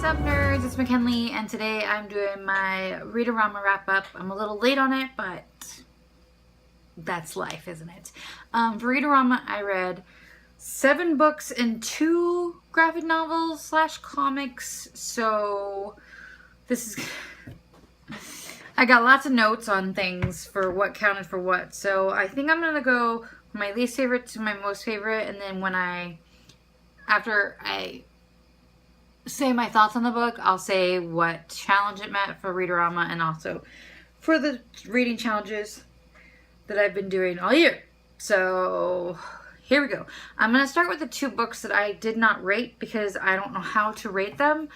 What's up, nerds? It's McKinley, and today I'm doing my Read-O-Rama wrap-up. I'm a little late on it, but that's life, isn't it? For Read-O-Rama, I read 7 books and 2 graphic novels / comics, so this is... I got lots of notes on things for what counted for what, so I think I'm going to go from my least favorite to my most favorite, and then after I say my thoughts on the book, I'll say what challenge it met for Read-O-Rama and also for the reading challenges that I've been doing all year. So here we go. I'm going to start with the 2 books that I did not rate because I don't know how to rate them.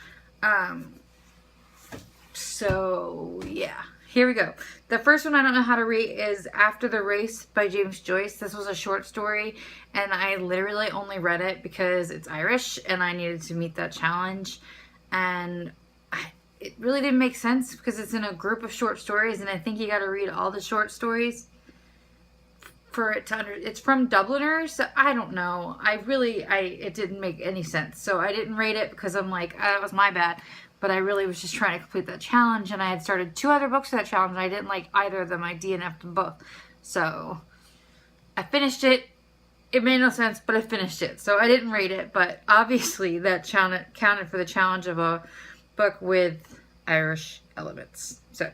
So yeah, here we go. The first one I don't know how to rate is After the Race by James Joyce. This was a short story, and I literally only read it because it's Irish and I needed to meet that challenge. And it really didn't make sense because it's in a group of short stories, and I think you got to read all the short stories for it to it's from Dubliners, so I don't know. It didn't make any sense. So I didn't rate it because I'm like, that was my bad. But I really was just trying to complete that challenge, and I had started 2 other books for that challenge, and I didn't like either of them. I DNF'd them both. So I finished it. It made no sense, but I finished it. So I didn't rate it, but obviously that counted for the challenge of a book with Irish elements. So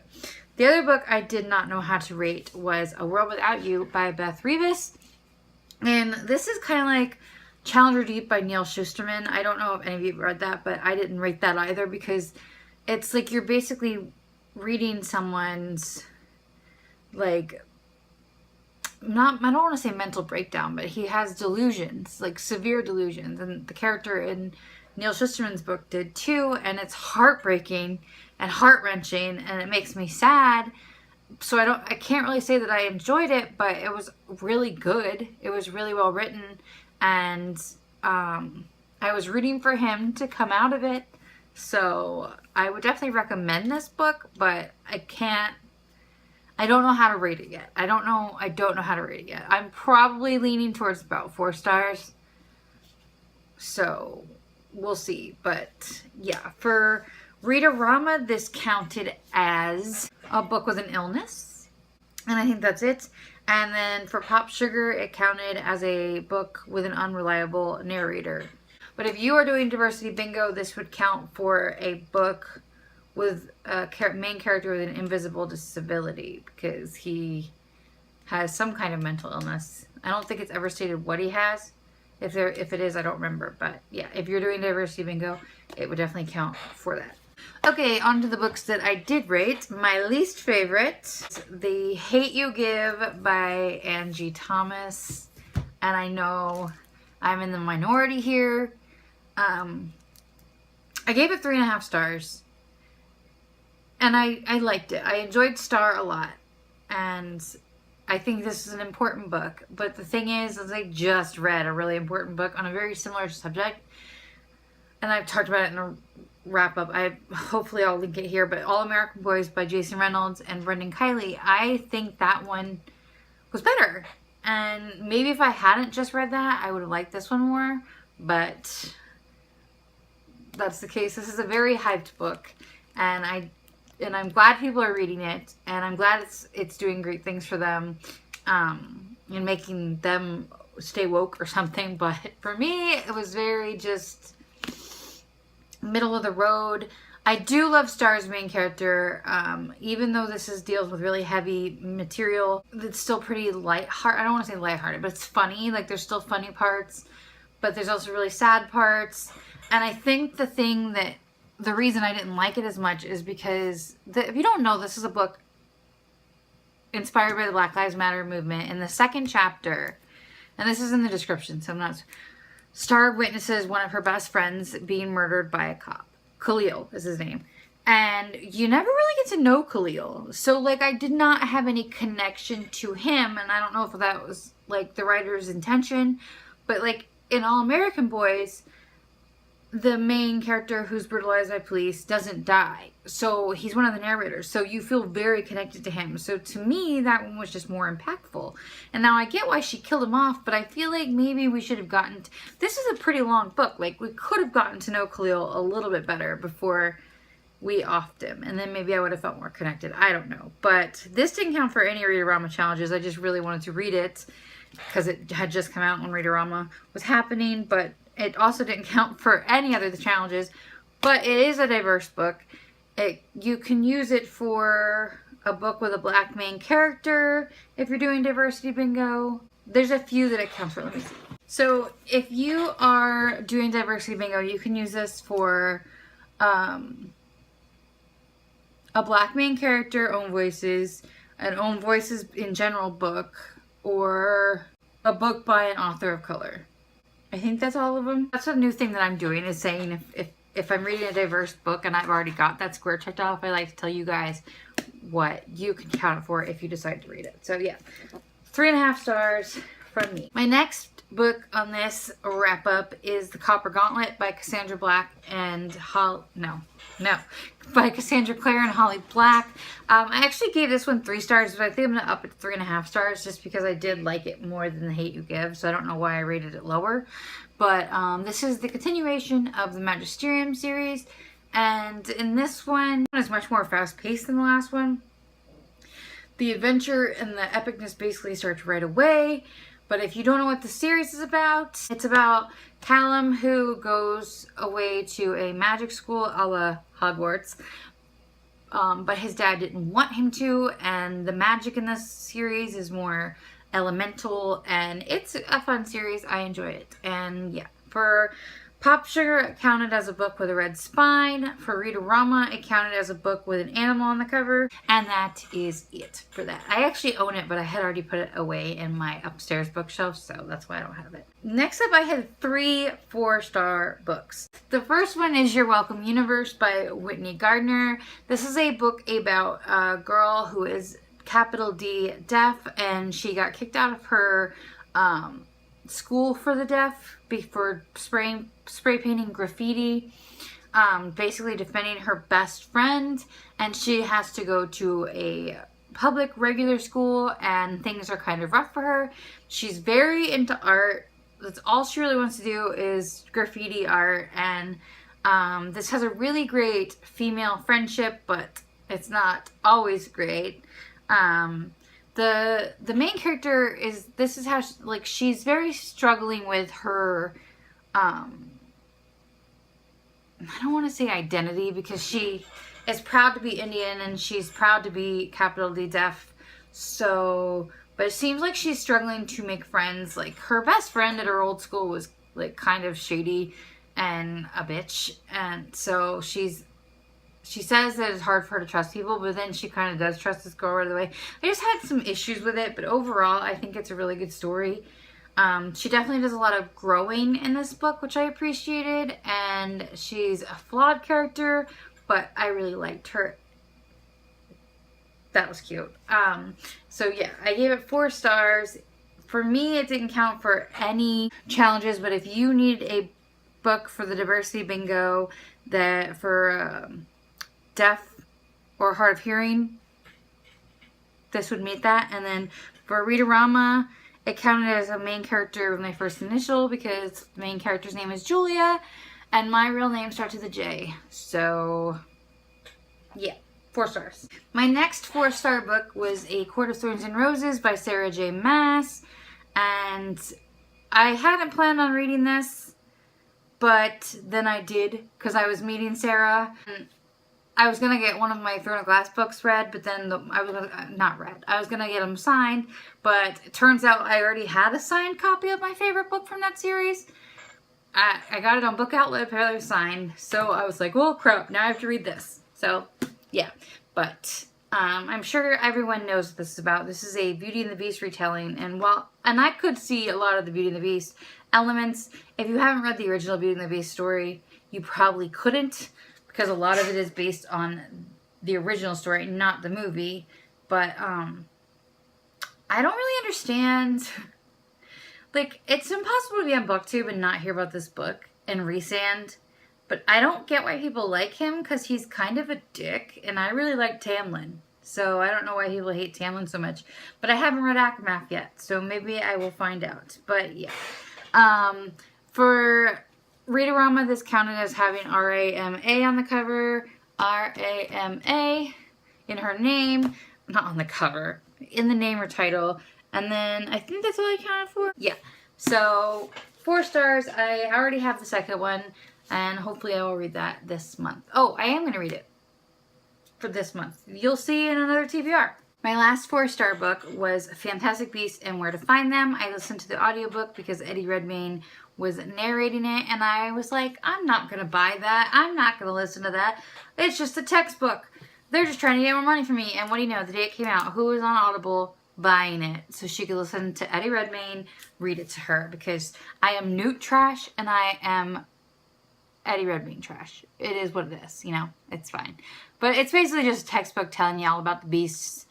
the other book I did not know how to rate was A World Without You by Beth Revis. And this is kind of like Challenger Deep by Neil Shusterman. I don't know if any of you have read that, but I didn't rate that either because it's like you're basically reading someone's, like, I don't want to say mental breakdown, but he has delusions, like severe delusions, and the character in Neil Shusterman's book did too, and it's heartbreaking and heart-wrenching, and it makes me sad. So I can't really say that I enjoyed it, but it was really good. It was really well written. And I was rooting for him to come out of it. So I would definitely recommend this book, but I don't know how to rate it yet. I don't know how to rate it yet. I'm probably leaning towards about 4 stars. So we'll see. But yeah, for Read-O-Rama, this counted as a book with an illness. And I think that's it. And then for Pop Sugar, it counted as a book with an unreliable narrator. But if you are doing diversity bingo, this would count for a book with a main character with an invisible disability because he has some kind of mental illness. I don't think it's ever stated what he has. If it is, I don't remember. But yeah, if you're doing diversity bingo, it would definitely count for that. Okay, on to the books that I did rate. My least favorite, The Hate You Give by Angie Thomas. And I know I'm in the minority here. I gave it 3.5 stars. And I liked it. I enjoyed Star a lot. And I think this is an important book. But the thing is I just read a really important book on a very similar subject. And I've talked about it in a wrap up. Hopefully I'll link it here, but All American Boys by Jason Reynolds and Brendan Kiley. I think that one was better, and maybe if I hadn't just read that, I would have liked this one more, but that's the case. This is a very hyped book, and I'm glad people are reading it, and I'm glad it's doing great things for them, and making them stay woke or something. But for me, it was very just middle of the road. I do love Star's main character, even though this deals with really heavy material. It's still pretty lighthearted. I don't want to say lighthearted, but it's funny. Like, there's still funny parts, but there's also really sad parts. And I think the reason I didn't like it as much is because if you don't know, this is a book inspired by the Black Lives Matter movement. In the 2nd chapter, and this is in the description, so I'm not... Star witnesses one of her best friends being murdered by a cop. Khalil is his name. And you never really get to know Khalil. So, like, I did not have any connection to him. And I don't know if that was, like, the writer's intention. But, like, in All American Boys, the main character who's brutalized by police doesn't die. So he's one of the narrators. So you feel very connected to him. So to me, that one was just more impactful. And now I get why she killed him off, but I feel like maybe we should have gotten... This is a pretty long book. Like, we could have gotten to know Khalil a little bit better before we offed him. And then maybe I would have felt more connected. I don't know. But this didn't count for any Read-O-Rama challenges. I just really wanted to read it because it had just come out when Read-O-Rama was happening. But it also didn't count for any other challenges, but it is a diverse book. You can use it for a book with a black main character if you're doing diversity bingo. There's a few that it counts for. Let me see. So if you are doing diversity bingo, you can use this for a black main character, own voices, an own voices in general book, or a book by an author of color. I think that's all of them. That's a new thing that I'm doing, is saying if I'm reading a diverse book and I've already got that square checked off, I like to tell you guys what you can count it for if you decide to read it. So yeah, 3.5 stars from me. My next book on this wrap up is The Copper Gauntlet by Cassandra Black and by Cassandra Clare and Holly Black. I actually gave this one 3 stars, but I think I'm gonna up it to 3.5 stars just because I did like it more than The Hate U Give, so I don't know why I rated it lower. But this is the continuation of the Magisterium series, and in this one it's much more fast-paced than the last one. The adventure and the epicness basically starts right away. But if you don't know what the series is about, it's about Callum, who goes away to a magic school a la Hogwarts. But his dad didn't want him to, and the magic in this series is more elemental, and it's a fun series. I enjoy it. And yeah, for Pop Sugar, it counted as a book with a red spine. For Read-O-Rama, it counted as a book with an animal on the cover. And that is it for that. I actually own it, but I had already put it away in my upstairs bookshelf, so that's why I don't have it. Next up, I had 3 4-star books. The first one is Your Welcome Universe by Whitney Gardner. This is a book about a girl who is capital D deaf, and she got kicked out of her school for the deaf for spray painting graffiti, basically defending her best friend, and she has to go to a public regular school, and things are kind of rough for her. She's very into art. That's all she really wants to do is graffiti art, and this has a really great female friendship, but it's not always great. The main character is, this is how she's very struggling with her, I don't want to say identity, because she is proud to be Indian and she's proud to be capital D deaf. So, but it seems like she's struggling to make friends. Like, her best friend at her old school was like kind of shady and a bitch, and so she says that it's hard for her to trust people, but then she kind of does trust this girl right away. I just had some issues with it, but overall, I think it's a really good story. She definitely does a lot of growing in this book, which I appreciated, and she's a flawed character, but I really liked her. That was cute. So yeah, I gave it 4 stars. For me, it didn't count for any challenges, but if you need a book for the diversity bingo that for deaf or hard of hearing, this would meet that. And then for Read-O-Rama, it counted as a main character with my first initial because the main character's name is Julia and my real name starts with a J. So yeah, 4 stars. My next 4-star book was A Court of Thorns and Roses by Sarah J. Maas, and I hadn't planned on reading this, but then I did because I was meeting Sarah. And I was gonna get one of my Throne of Glass books read, but then I was gonna get them signed, but it turns out I already had a signed copy of my favorite book from that series. I got it on Book Outlet, apparently it was signed, so I was like, well, crap, now I have to read this. So, yeah, but I'm sure everyone knows what this is about. This is a Beauty and the Beast retelling, and I could see a lot of the Beauty and the Beast elements. If you haven't read the original Beauty and the Beast story, you probably couldn't, because a lot of it is based on the original story, not the movie. But I don't really understand. Like, it's impossible to be on BookTube and not hear about this book and Resand. But I don't get why people like him because he's kind of a dick, and I really like Tamlin. So I don't know why people hate Tamlin so much. But I haven't read Aftermath yet, so maybe I will find out. But yeah. For Read-O-Rama, this counted as having R-A-M-A on the cover. R-A-M-A in her name. Not on the cover. In the name or title. And then I think that's all I counted for. Yeah. So 4 stars. I already have the second one. And hopefully I will read that this month. Oh, I am going to read it for this month. You'll see in another TBR. My last 4-star book was Fantastic Beasts and Where to Find Them. I listened to the audiobook because Eddie Redmayne was narrating it. And I was like, I'm not going to buy that. I'm not going to listen to that. It's just a textbook. They're just trying to get more money from me. And what do you know? The day it came out, who was on Audible buying it so she could listen to Eddie Redmayne read it to her? Because I am Newt trash and I am Eddie Redmayne trash. It is what it is, you know, it's fine. But it's basically just a textbook telling you all about the beasts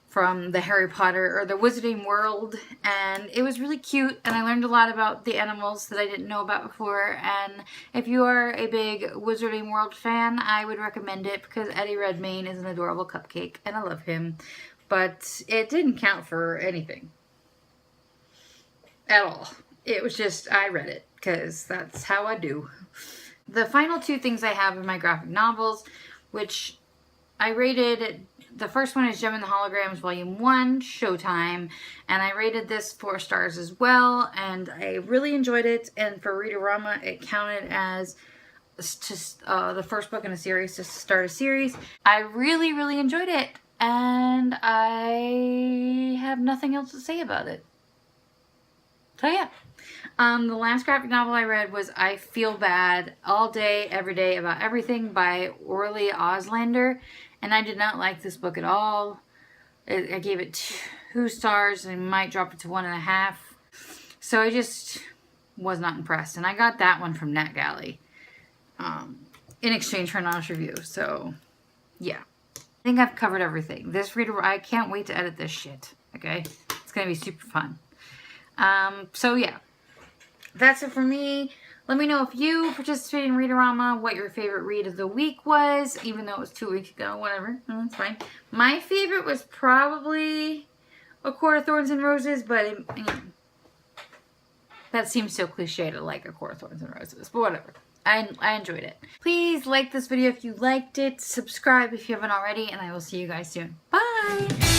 from the Harry Potter or the Wizarding World, and it was really cute, and I learned a lot about the animals that I didn't know about before. And if you are a big Wizarding World fan, I would recommend it because Eddie Redmayne is an adorable cupcake and I love him. But it didn't count for anything at all. It was just, I read it because that's how I do. The final 2 things I have in my graphic novels, which I rated, the first one is Gem and the Holograms Volume 1, Showtime, and I rated this 4 stars as well, and I really enjoyed it. And for Read-O-Rama, it counted as just the first book in a series to start a series. I really, really enjoyed it, and I have nothing else to say about it. So yeah. The last graphic novel I read was I Feel Bad All Day, Every Day About Everything by Orly Oslander. And I did not like this book at all. I gave it 2 stars and might drop it to 1.5. So I just was not impressed. And I got that one from NetGalley in exchange for an honest review. So yeah. I think I've covered everything. This reader, I can't wait to edit this shit. Okay? It's going to be super fun. So yeah. That's it for me. Let me know if you participated in Read-O-Rama, what your favorite read of the week was, even though it was 2 weeks ago, whatever. That's fine. My favorite was probably A Court of Thorns and Roses, but that seems so cliche to like A Court of Thorns and Roses, but whatever. I enjoyed it. Please like this video if you liked it, subscribe if you haven't already, and I will see you guys soon. Bye!